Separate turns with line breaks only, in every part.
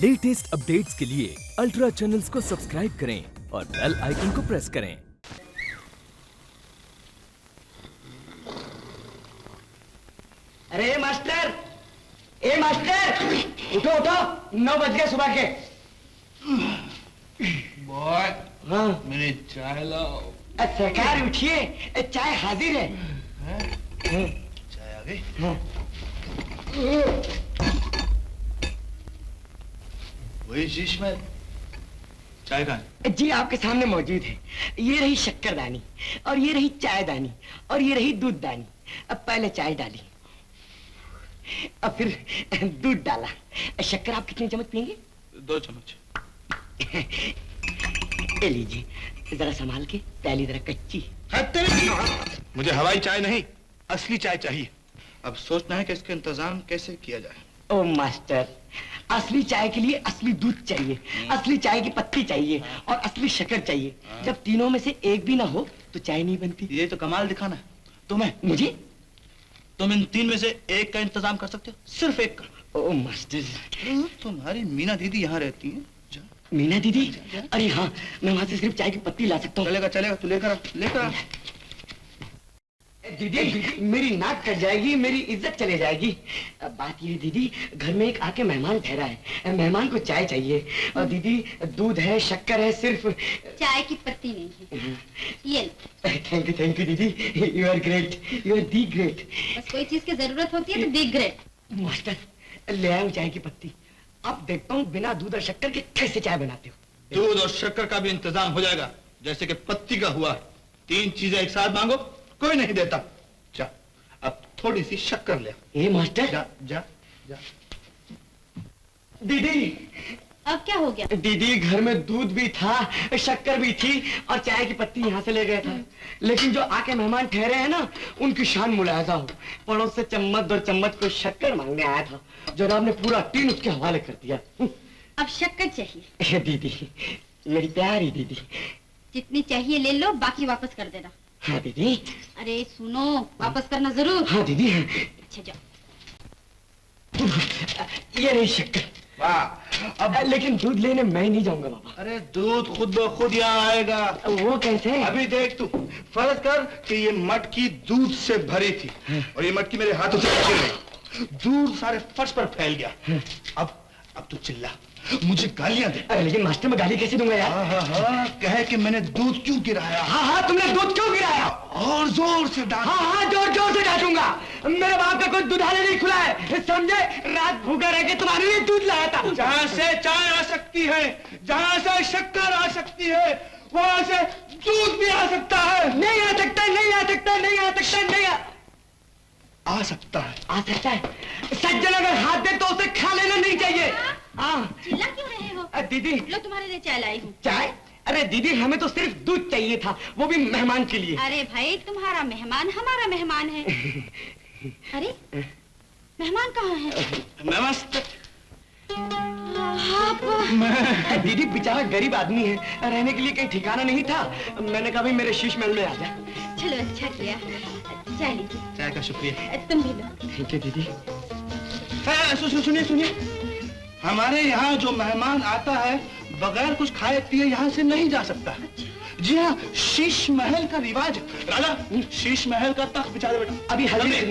Latest updates के लिए ultra channels को सब्सक्राइब करें और बेल आइकन को प्रेस करें।
अरे मास्टर, ए मास्टर, उठो उठो, 9 बज गए सुबह के।
बॉय,
हाँ
मेरी चाय लाओ।
सरकार उठिए, चाय हाजिर है।
चाय आ गई?
हाँ।
वही शीश में चाय कहाँ?
जी आपके सामने मौजूद है। ये रही शक्करदानी और ये रही चायदानी और ये रही दूधदानी। अब पहले चाय डाली, अब फिर दूध डाला। शक्कर आप कितने चम्मच पियेंगे?
2 चम्मच।
ले लीजिए, जरा संभाल के, पहली जरा कच्ची।
मुझे हवाई चाय नहीं, असली चाय चाहिए। अब सोचना है कि इसका इंतजाम कैसे किया जाए।
ओ मास्टर, असली चाय के लिए असली दूध चाहिए, असली चाय की पत्ती चाहिए और असली शक्कर चाहिए। जब तीनों में से एक भी ना हो तो चाय नहीं बनती।
ये तो कमाल दिखाना है तुम्हें।
मुझे?
तुम इन 3 में से एक का इंतजाम कर सकते हो, सिर्फ एक का।
ओ मास्टर,
तुम्हारी मीना दीदी यहाँ रहती है।
मीना दीदी? अरे हाँ, मैं वहां से सिर्फ चाय की पत्ती ला सकता हूँ।
चलेगा चलेगा, तू लेकर आ।
दीदी, मेरी नाक कट जाएगी, मेरी इज्जत चले जाएगी। अब बात ये है दीदी, घर में एक आके मेहमान ठहरा है, मेहमान को चाय चाहिए। और दीदी, दूध है, शक्कर है, सिर्फ
चाय की पत्ती नहीं है। ये लो।
Thank you didi, you are great, you are the great.
बस कोई चीज की जरूरत होती है तो दी ग्रेट।
मास्टर, ले आऊं चाय की पत्ती। अब देखता हूँ बिना दूध और शक्कर के कैसे चाय बनाते हो।
दूध और शक्कर का भी इंतजाम हो जाएगा, जैसे कि पत्ती का हुआ। 3 चीजें एक साथ मांगो, कोई नहीं देता। जा, अब थोड़ी सी शक्कर ले।
ए मास्टर,
जा जा जा।
दीदी,
अब क्या हो गया?
दीदी, घर में दूध भी था, शक्कर भी थी और चाय की पत्ती यहाँ से ले गया था। लेकिन जो आके मेहमान ठहरे हैं ना, उनकी शान मुलायजा हो। पड़ोस से चम्मच 2 चम्मच को शक्कर मांगने आया था, जनाब ने पूरा टीन उसके हवाले कर दिया।
अब शक्कर चाहिए?
दीदी, मेरी प्यारी दीदी।
जितनी चाहिए ले लो, बाकी वापस कर देना।
हाँ दीदी।
अरे सुनो, वापस करना जरूर।
हाँ दीदी।
अच्छा जाओ।
ये रही शक्कर।
वाह,
अब लेकिन दूध लेने मैं नहीं जाऊंगा बाबा।
अरे दूध खुद ब खुद यहाँ आएगा।
वो कैसे?
अभी देख तू, फर्ज कर कि ये मटकी दूध से भरी थी और ये मटकी मेरे हाथों से गिर गई, दूध सारे फर्श पर फैल गया। अब तू चिल्ला, मुझे गालियां दे।
अरे लेकिन मास्टर, मैं गाली कैसे दूंगा यार?
हाँ, कहे कि मैंने दूध क्यों गिराया।
हाँ, तुमने दूध क्यों गिराया?
और जोर से डांट।
हाँ, जोर से डांटूंगा। मेरे बाप का कोई दुधाले नहीं खुला है, समझे? रात भूखा रह के तुम्हारे लिए दूध लाया था।
जहाँ से चाय आ सकती है, जहाँ से शक्कर आ सकती है, वहाँ से दूध भी आ सकता है।
नहीं आ सकता, नहीं आ सकता, नहीं आ सकता, नहीं
आ सकता है।
आ सकता है। सज्जन अगर हाथ दे तो उसे खा लेना नहीं चाहिए।
चिल्ला क्यों रहे हो?
दीदी,
लो तुम्हारे लिए चाय लाई हूँ।
चाय? अरे दीदी, हमें तो सिर्फ दूध चाहिए था, वो भी मेहमान के लिए।
अरे भाई, तुम्हारा मेहमान हमारा मेहमान है। अरे मेहमान कहाँ है?
नमस्ते।
आप? दीदी, बेचारा गरीब आदमी है, रहने के लिए कहीं ठिकाना नहीं था। मैंने कहा भाई मेरे शीश महल में आ जा।
चलो, अच्छा किया। चाय लीजिए।
चाय का शुक्रिया।
तुम भी लो।
थैंक यू दीदी।
सुनिए, हमारे यहाँ जो मेहमान आता है बगैर कुछ खाए पिए यहाँ से नहीं जा सकता। जी हाँ, शीश महल का रिवाज। राजा, शीश महल का तख्त बिछा दे बेटा।
अभी हल्दी।
आइए,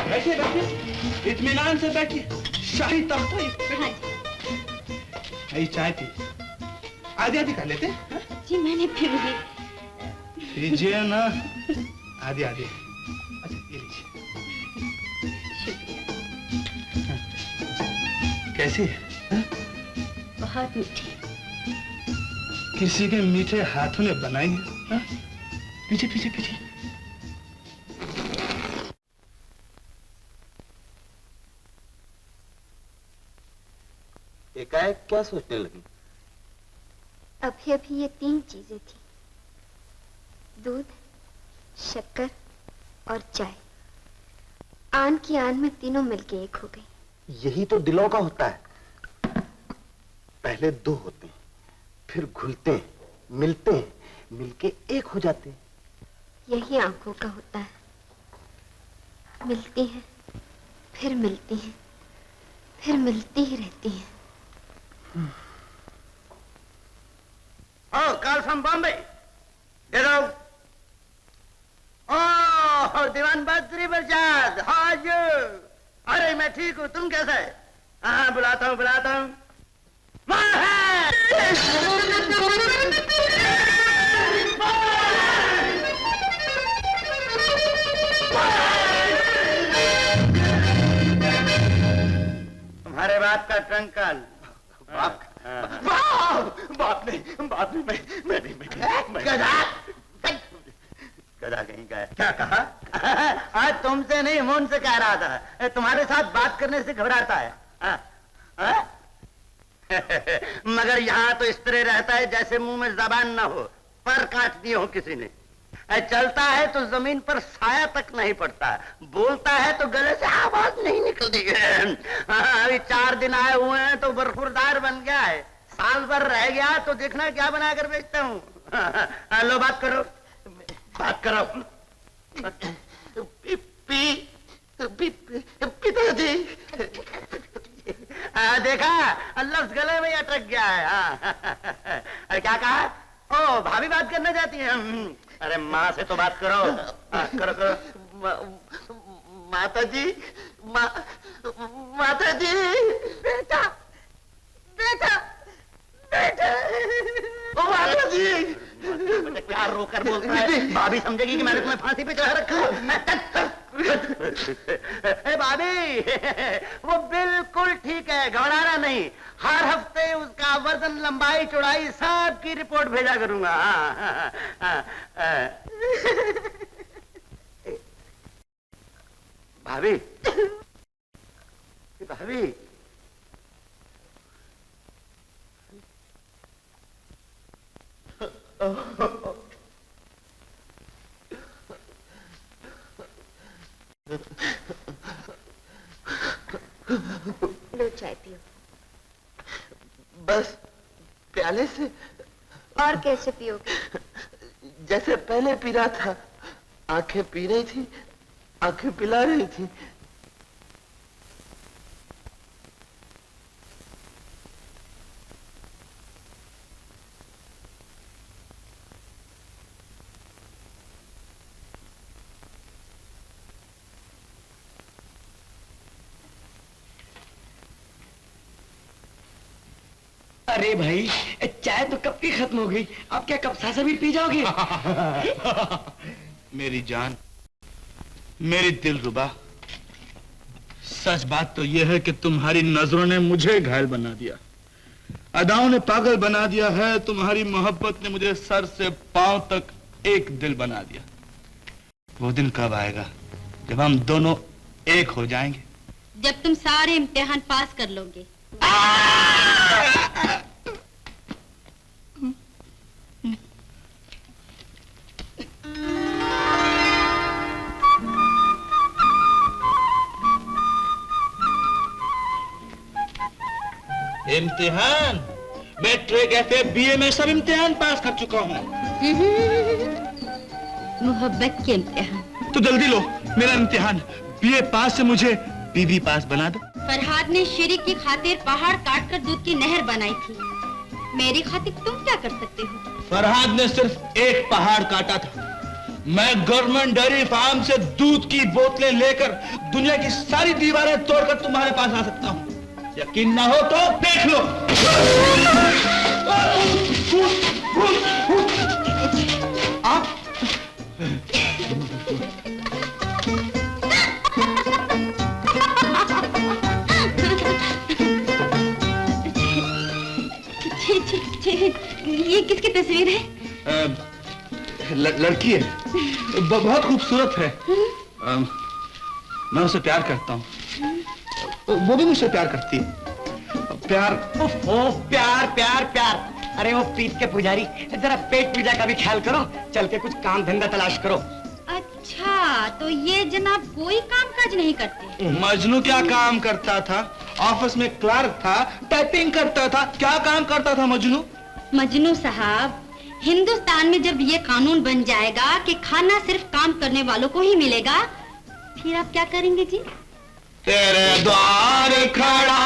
बैठिए, इत्मीनान से बैठिए। शाही तख्त है। चाय पी, आधी कर लेते।
जी मैंने फिर भी।
लीजिए ना, आधी। अच्छा, ये लीजिए। कैसी है?
बहुत मीठी।
किसी के मीठे हाथों ने बनाई है। पीछे।
एकाएक क्या सोचने लगी?
अभी ये 3 चीजें थी, दूध, शक्कर और चाय। आन की आन में तीनों मिलके एक हो गई।
यही तो दिलों का होता है। पहले 2 होते हैं, फिर घुलते हैं, मिलते हैं, मिलके एक हो जाते हैं।
यही आंखों का होता है, मिलती हैं, फिर मिलती हैं, फिर मिलती ही रहती हैं।
Oh, call from Bombay. Get out. Oh, Diwan Badri Prasad, how are you? अरे मैं ठीक हूँ, तुम कैसे? हाँ, बुलाता हूँ। तुम्हारे बाप का ट्रंक कॉल।
बाप नहीं, मैं
गधा कहीं का है। क्या कहा? आज तुमसे नहीं, मुन से कह रहा था। तुम्हारे साथ बात करने से घबराता है। मगर यहाँ तो इस तरह रहता है जैसे मुंह में जबान ना हो, पर काट दिए हो किसी ने। चलता है तो जमीन पर साया तक नहीं पड़ता, बोलता है तो गले से आवाज नहीं निकलती है। अभी 4 दिन आए हुए हैं तो बरखुरदार बन गया है। साल भर रह गया तो देखना क्या बनाकर बेचता हूँ। लो बात करो। पिताजी देखा, लफ्ज गले में अटक गया है। अरे क्या कहा? ओ, भाभी बात करना चाहती है? अरे माँ से तो बात करो। करो। माता जी, बेटा। ओ माता जी, क्या रोकर बोलता है? भाभी समझेगी कि मैंने तुम्हें फांसी पे चढ़ा रखा है। भाभी, वो बिल्कुल ठीक है, घबराना नहीं। हर हफ्ते उसका वजन, लंबाई, चौड़ाई सब की रिपोर्ट भेजा करूंगा। भाभी,
लो चाय पियो।
बस प्याले से?
और कैसे पियोगे?
जैसे पहले पी रहा था। आंखें पी रही थी, आंखें पिला रही थी।
अरे भाई, चाय तो कब की खत्म हो गई, अब क्या कब सा भी पी जाओगे?
मेरी जान, मेरी दिलरुबा, सच बात तो यह है कि तुम्हारी नजरों ने मुझे घायल बना दिया, अदाओं ने पागल बना दिया है। तुम्हारी मोहब्बत ने मुझे सर से पांव तक एक दिल बना दिया। वो दिन कब आएगा जब हम दोनों एक हो जाएंगे?
जब तुम सारे इम्तिहान पास कर लोगे।
इम्तिहान? मैट्रिक, एफए, बीए में सब इम्तिहान पास कर चुका हूँ।
मोहब्बत के इम्तिहान।
तो जल्दी लो मेरा इम्तिहान। बीए पास से मुझे बीबी पास बना दो।
फरहाद ने शीरी की खातिर पहाड़ काटकर दूध की नहर बनाई थी, मेरी खातिर तुम क्या कर सकते हो?
फरहाद ने सिर्फ एक पहाड़ काटा था। मैं गवर्नमेंट डेयरी फार्म से दूध की बोतलें लेकर दुनिया की सारी दीवारें तोड़कर तुम्हारे पास आ सकता हूँ। यकीन ना हो तो देख लो। आप
ये किसकी तस्वीर है?
लड़की है, बहुत खूबसूरत है। मैं उसे प्यार करता हूँ, वो भी मुझसे प्यार करती है। प्यार,
प्यार। अरे वो पीठ के पुजारी, जरा पेट पूजा का भी ख्याल करो, चल के कुछ काम धंधा तलाश करो।
अच्छा, तो ये जनाब कोई काम काज नहीं करते?
मजनू क्या काम करता था? ऑफिस में क्लर्क था, टाइपिंग करता था। क्या काम करता था मजनू?
मजनू साहब, हिंदुस्तान में जब ये कानून बन जाएगा कि खाना सिर्फ काम करने वालों को ही मिलेगा, फिर आप क्या करेंगे जी?
तेरे द्वार खड़ा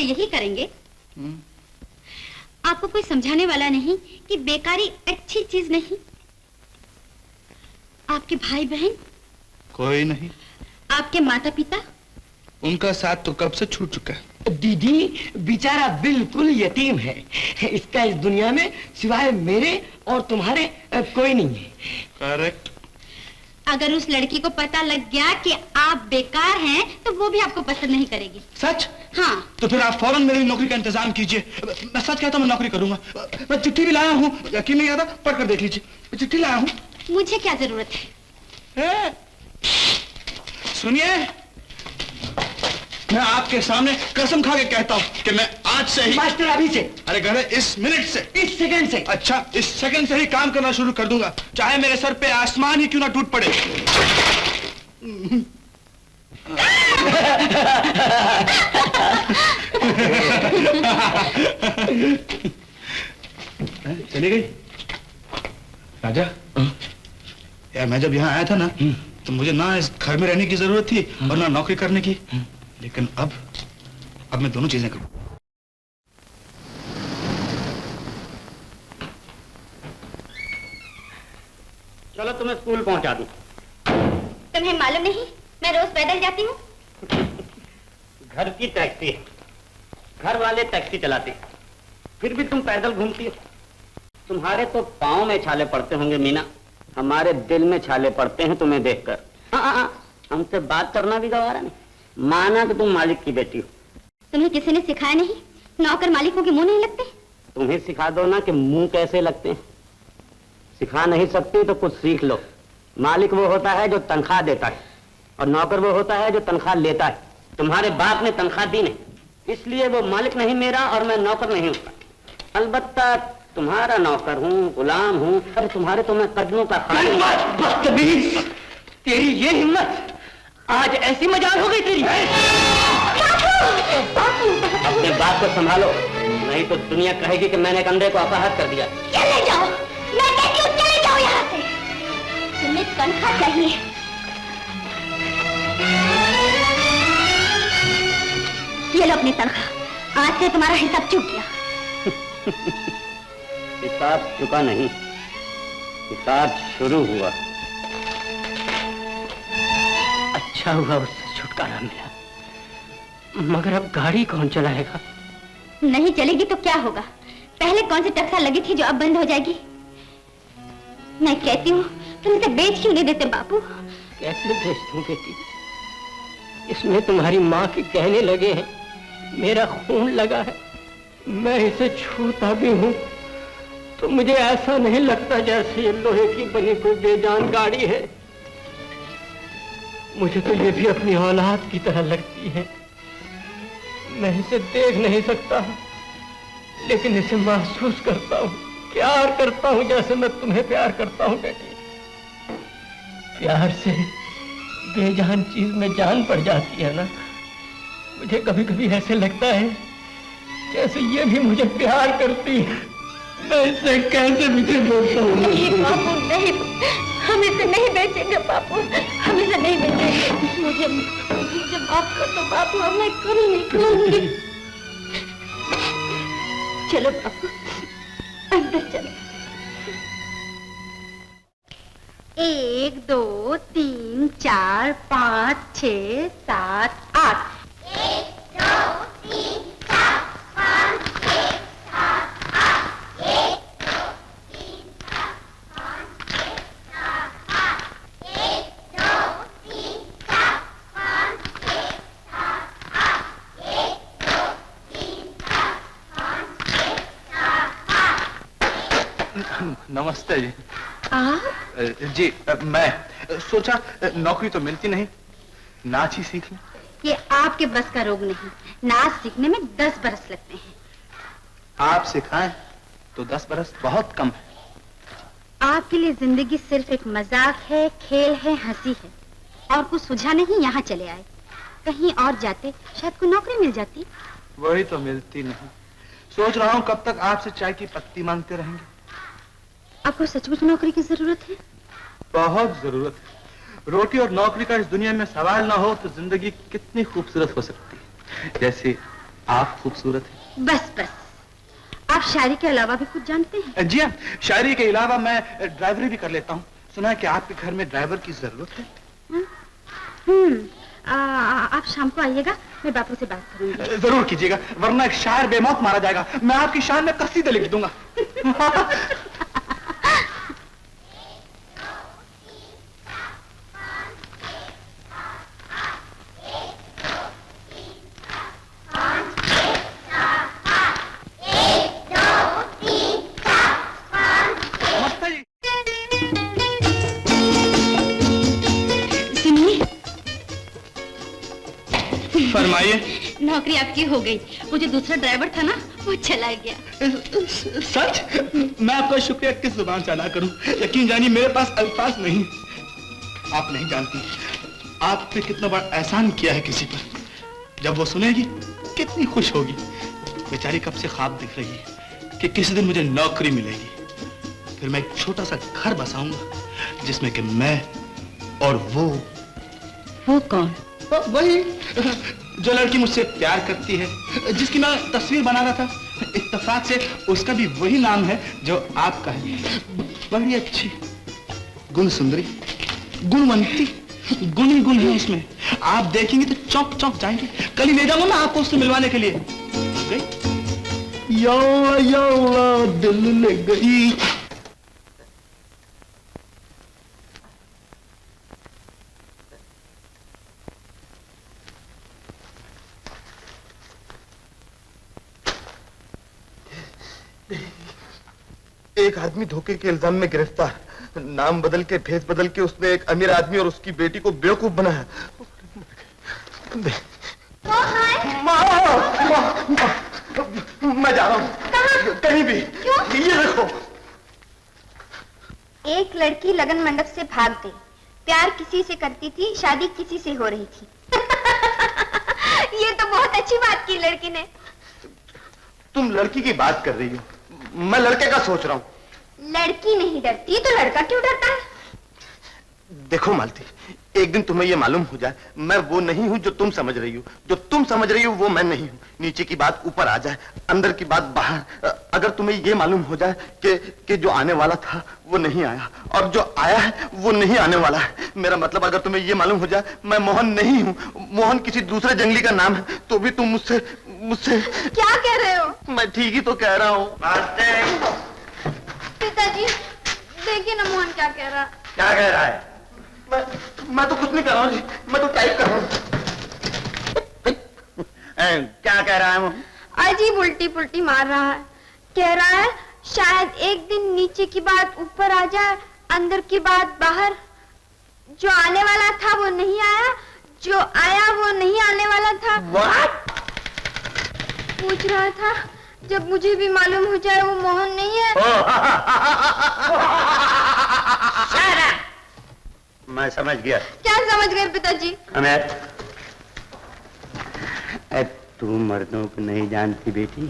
क्या यही करेंगे? आपको कोई समझाने वाला नहीं कि बेकारी अच्छी चीज नहीं? आपके भाई बहन?
कोई नहीं।
आपके माता पिता?
उनका साथ तो कब से छूट चुका है।
दीदी बेचारा बिल्कुल यतीम है। इसका इस दुनिया में सिवाय मेरे और तुम्हारे कोई नहीं है।
करेक्ट।
अगर उस लड़की को पता लग गया कि आप बेकार हैं, तो वो भी आपको पसंद नहीं करेगी।
सच?
हाँ।
तो फिर आप फौरन मेरी नौकरी का इंतजाम कीजिए। मैं सच कहता हूँ, मैं नौकरी करूंगा। मैं चिट्ठी भी लाया हूँ, यकीन नहीं आता, पढ़ कर देख लीजिए। चिट्ठी लाया हूँ।
मुझे क्या जरूरत है?
सुनिए, मैं आपके सामने कसम खा के कहता हूँ कि मैं आज से ही,
मास्टर अभी से,
अरे घर इस मिनट से,
इस सेकंड से,
अच्छा इस सेकंड से ही काम करना शुरू कर दूंगा, चाहे मेरे सर पे आसमान ही क्यों ना टूट पड़े। चली गई राजा। यार मैं जब यहाँ आया था ना, तो मुझे ना इस घर में रहने की जरूरत थी और ना नौकरी करने की, लेकिन अब मैं दोनों चीजें करूँ।
चलो तुम्हें स्कूल पहुंचा दूं।
तुम्हें मालूम नहीं मैं रोज पैदल जाती हूँ?
घर की टैक्सी है, घर वाले टैक्सी चलाते, फिर भी तुम पैदल घूमती हो। तुम्हारे तो पाँव में छाले पड़ते होंगे मीना, हमारे दिल में छाले पड़ते हैं तुम्हें देखकर। हमसे बात करना भी गवारा नहीं, माना कि तुम मालिक की बेटी हो।
तुम्हें किसी ने सिखाया नहीं? नौकर मालिकों के मुंह नहीं लगते?
तुम्हें सिखा दो ना कि मुंह कैसे लगते हैं। सिखा नहीं सकती तो कुछ सीख लो। मालिक वो होता है जो तनख्वाह देता है, और नौकर वो होता है जो तनख्वाह लेता है। तुम्हारे बाप ने तनख्वाह दी नहीं, इसलिए वो मालिक नहीं मेरा और मैं नौकर नहीं उसका। अलबत्ता तुम्हारा नौकर हूँ, गुलाम हूँ। अरे तुम्हारे तो मैं कदमों का खाली।
बदतमीज, तेरी ये हिम्मत, आज ऐसी मजाल हो गई तेरी।
अपने बाप को संभालो, नहीं तो दुनिया कहेगी कि मैंने एक अंधे को अपहरण कर दिया।
चले जाओ, मैं कहती हूँ चले जाओ यहाँ से। तुम्हें तनख्वाह चाहिए। ये लो अपनी तनख्वाह, आज से तुम्हारा हिसाब चूक गया।
हिसाब चुका नहीं, हिसाब शुरू हुआ। अच्छा हुआ उससे छुटकारा मिला, मगर अब गाड़ी कौन चलाएगा?
नहीं चलेगी तो क्या होगा? पहले कौन सी टक्सा लगी थी जो अब बंद हो जाएगी? मैं कहती हूँ तुम इसे बेच क्यों नहीं देते बापू?
कैसे बेच दूं बेटी? इसमें तुम्हारी माँ के कहने लगे हैं, मेरा खून लगा है। मैं इसे छूता भी हूँ तो मुझे ऐसा नहीं लगता जैसे ये लोहे की बनी कोई बेजान गाड़ी है। मुझे तो ये भी अपनी औलाद की तरह लगती है। मैं इसे देख नहीं सकता, लेकिन इसे महसूस करता हूँ, प्यार करता हूँ जैसे मैं तुम्हें प्यार करता हूँ बेटी। प्यार से बेजान चीज में जान पड़ जाती है ना। मुझे कभी कभी ऐसे लगता है जैसे ये भी मुझे प्यार करती है। मैं इसे कैसे मुझे बोलता हूँ?
नहीं बापू नहीं, हम इसे नहीं बेचेंगे बापू, हम इसे नहीं बेचेंगे। मुझे माफ कर दो बापू, अब मैं करूँगी। चलो बापू अंदर चलो। 1 2 3 4 5 6 7 8। 1 2 3 4 5 6 7 8। 1 2 3 4 5 6 7 8। 1 2 3 4 5 6 7 8। 1 2 3 4 5 6 7 8।
नमस्ते जी।
आप?
जी मैं सोचा नौकरी तो मिलती नहीं, नाच ही सीख लूं।
ये आपके बस का रोग नहीं, नाच सीखने में 10 बरस लगते हैं।
आप सिखाएं तो 10 बरस बहुत कम है।
आपके लिए जिंदगी सिर्फ एक मजाक है, खेल है, हंसी है, और कुछ सुझा नहीं यहाँ चले आए। कहीं और जाते शायद कोई नौकरी मिल जाती।
वही तो मिलती नहीं। सोच रहा हूँ कब तक आपसे चाय की पत्ती मांगते रहेंगे।
आपको सचमुच नौकरी की जरूरत है?
बहुत जरूरत है। रोटी और नौकरी का इस दुनिया में सवाल ना हो तो जिंदगी कितनी खूबसूरत हो सकती है। जैसे आप खूबसूरत हैं।
बस बस, आप शायरी के अलावा भी कुछ जानते हैं?
जी हाँ, शायरी के अलावा मैं ड्राइवरी भी कर लेता हूँ। सुना है कि आपके घर में ड्राइवर की जरूरत है।
आप शाम को आइएगा, मैं बापू से बात करूंगी।
जरूर कीजिएगा, वरना एक शायर बेमौत मारा जाएगा। मैं आपकी शान में कसीदे लिख दूंगा। फरमाइए।
नौकरी आपकी हो गई, वो जो दूसरा ड्राइवर था ना, वो चला गया।
सच? मैं आपका शुक्रिया किस जुबान से अदा करूं? यकीन जानिए मेरे पास अल्फाज नहीं। आप नहीं जानती आपने कितना बड़ा एहसान किया है किसी पर। जब वो सुनेगी कितनी खुश होगी। बेचारी कब से ख्वाब दिख रही है कि किसी दिन मुझे नौकरी मिलेगी, फिर मैं एक छोटा सा घर बसाऊंगा जिसमें कि मैं और वो
कौन?
वही जो लड़की मुझसे प्यार करती है, जिसकी मैं तस्वीर बना रहा था। इत्तेफाक से उसका भी वही नाम है जो आपका है। बड़ी अच्छी, गुण सुंदरी, गुणवंती, गुण ही गुण है उसमें। आप देखेंगे तो चौंक चौंक जाएंगे। कल ही ले जाऊंगा ना आपको उससे मिलवाने के लिए। यौला यौला दिल ले गई।
एक आदमी धोखे के इल्जाम में गिरफ्तार। नाम बदल के, भेस बदल के उसने एक अमीर आदमी और उसकी बेटी को बेवकूफ बनाया। मैं जा रहा हूँ कहीं भी। ये देखो,
एक लड़की लगन मंडप से भाग गई। प्यार किसी से करती थी, शादी किसी से हो रही थी। ये तो बहुत अच्छी बात की लड़की ने।
तुम लड़की की बात कर रही हो, मैं लड़के का सोच रहा हूँ।
लड़की नहीं डरती तो लड़का क्यों डरता है?
देखो मालती, एक दिन तुम्हें यह मालूम हो जाए मैं वो नहीं हूं जो तुम समझ रही हो। जो तुम समझ रही हो वो मैं नहीं हूं। नीचे की बात ऊपर आ जाए, अंदर की बात बाहर। अगर तुम्हें यह मालूम हो जाए कि जो आने वाला था वो नहीं आया और जो आया है वो नहीं आने वाला है। मेरा मतलब, अगर तुम्हें यह मालूम हो जाए मैं मोहन नहीं हूं, मोहन किसी दूसरे जंगली का नाम है, तो भी तुम मुझसे
क्या कह रहे हो?
मैं ठीक ही तो कह रहा हूँ।
पिताजी देखिए ना मोहन क्या कह रहा।
क्या कह रहा है?
मैं तो कुछ नहीं कर रहा हूँ जी, मैं तो टाइप कर रहा हूँ।
क्या कह रहा है वो?
अजीब उल्टी पुल्टी मार रहा है। कह रहा है शायद एक दिन नीचे की बात ऊपर आ जाए, अंदर की बात बाहर। जो आने वाला था वो नहीं आया, जो आया वो नहीं आने वाला था।
What?
पूछ रहा था जब मुझे भी मालूम हो जाए वो मोहन नहीं है।
मैं समझ गया।
क्या समझ गए पिताजी?
हमें तू मर्दों को नहीं जानती बेटी।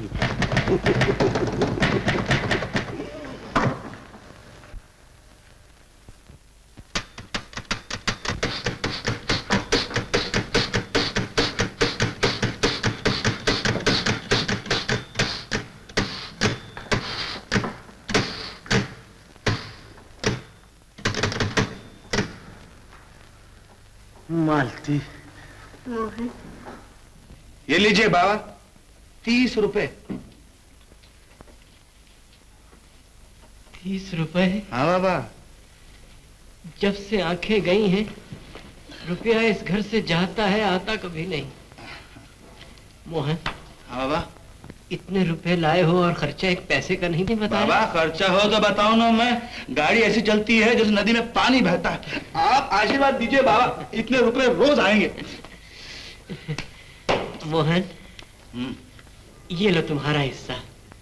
मालती।
मोहन,
ये लीजिए बाबा, 30 रुपए।
30 रुपए?
हाँ बाबा।
जब से आंखें गई हैं रुपया इस घर से जाता है, आता कभी नहीं। मोहन।
हाँ बाबा।
इतने रुपए लाए हो और खर्चा एक पैसे का नहीं बताया?
बाबा खर्चा हो तो बताओ ना। मैं गाड़ी ऐसी चलती है जैसे नदी में पानी बहता है। आप आशीर्वाद दीजिए बाबा, इतने रुपए रोज आएंगे।
मोहन, ये लो तुम्हारा हिस्सा।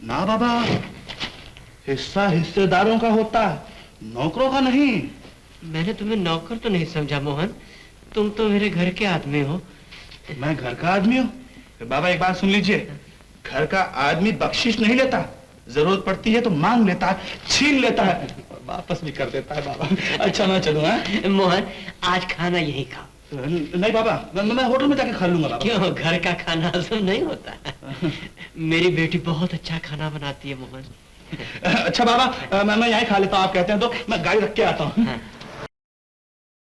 ना बाबा, हिस्सा हिस्सेदारों का होता है, नौकरों का नहीं।
मैंने तुम्हें नौकर तो नहीं समझा मोहन, तुम तो मेरे घर के आदमी हो।
मैं घर का आदमी हूँ? बाबा एक बात सुन लीजिए, घर का आदमी बख्शिश नहीं लेता, जरूरत पड़ती है तो मांग लेता है, छीन लेता है, वापस भी कर देता है बाबा। अच्छा मैं चलूँ? हाँ?
मोहन, आज खाना यही खाओ।
नहीं बाबा, मैं होटल में जाके खा लूंगा बाबा।
क्यों, घर का खाना हजम नहीं होता? मेरी बेटी बहुत अच्छा खाना बनाती है मोहन।
अच्छा बाबा, मैं यहाँ खा लेता हूँ, आप कहते हैं तो मैं गाड़ी रख के आता हूँ।
हाँ।